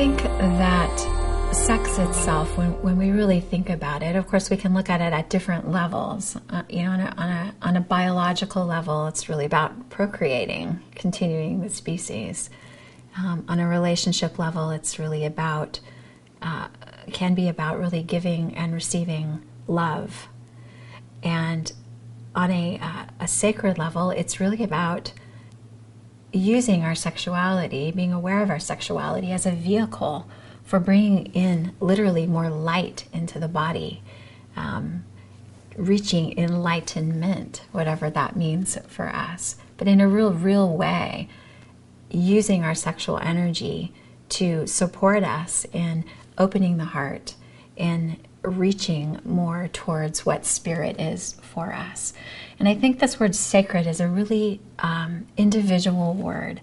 think that sex itself, when we really think about it, of course we can look at it at different levels. On a biological level, it's really about procreating, continuing the species. On a relationship level, it's really about, can be about really giving and receiving love. And on a sacred level, it's really about using our sexuality, being aware of our sexuality as a vehicle for bringing in literally more light into the body, reaching enlightenment, whatever that means for us, but in a real way, using our sexual energy to support us in opening the heart, in reaching more towards what spirit is for us. And I think this word sacred is a really individual word.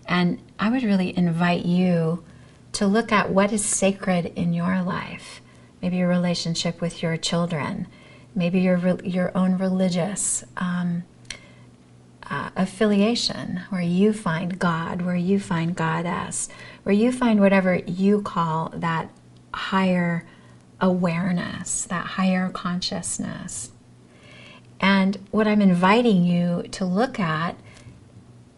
And I would really invite you to look at what is sacred in your life. Maybe your relationship with your children, maybe your own religious affiliation, where you find God, where you find Goddess, where you find whatever you call that higher awareness, that higher consciousness. And what I'm inviting you to look at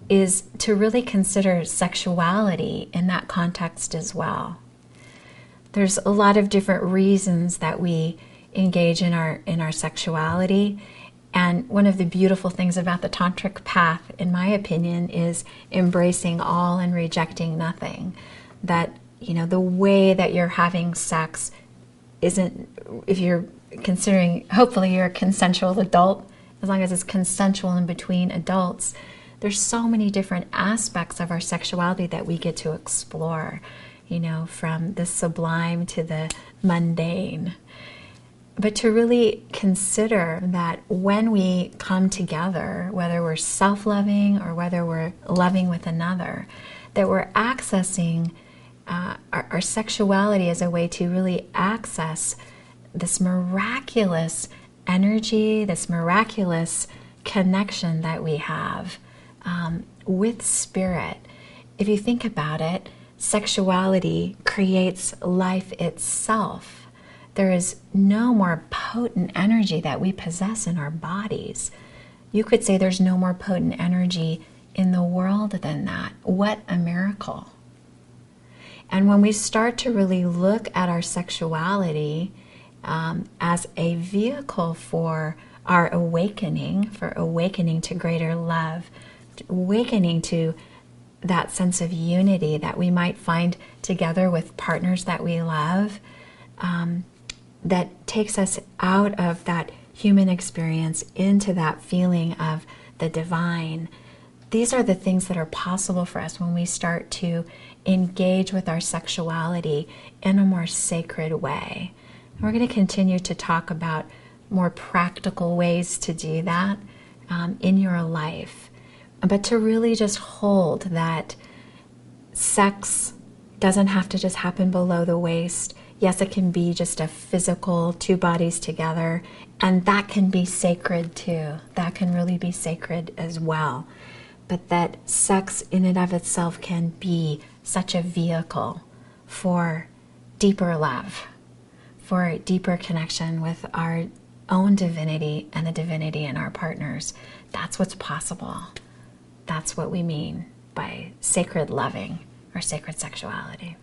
is to really consider sexuality in that context as well. There's a lot of different reasons that we engage in our sexuality. And one of the beautiful things about the Tantric path, in my opinion, is embracing all and rejecting nothing. That, the way that you're having sex isn't, if you're considering, hopefully you're a consensual adult, as long as it's consensual in between adults, there's so many different aspects of our sexuality that we get to explore, from the sublime to the mundane. But to really consider that when we come together, whether we're self-loving or whether we're loving with another, that we're accessing our sexuality as a way to really access this miraculous energy, this miraculous connection that we have with spirit. If you think about it, sexuality creates life itself. There is no more potent energy that we possess in our bodies. You could say there's no more potent energy in the world than that. What a miracle. And when we start to really look at our sexuality as a vehicle for our awakening, for awakening to greater love, awakening to that sense of unity that we might find together with partners that we love, that takes us out of that human experience into that feeling of the divine. These are the things that are possible for us when we start to engage with our sexuality in a more sacred way. And we're going to continue to talk about more practical ways to do that in your life. But to really just hold that sex doesn't have to just happen below the waist. Yes, it can be just a physical, two bodies together, and that can be sacred too. That can really be sacred as well. But that sex in and of itself can be such a vehicle for deeper love, for a deeper connection with our own divinity and the divinity in our partners. That's what's possible. That's what we mean by sacred loving or sacred sexuality.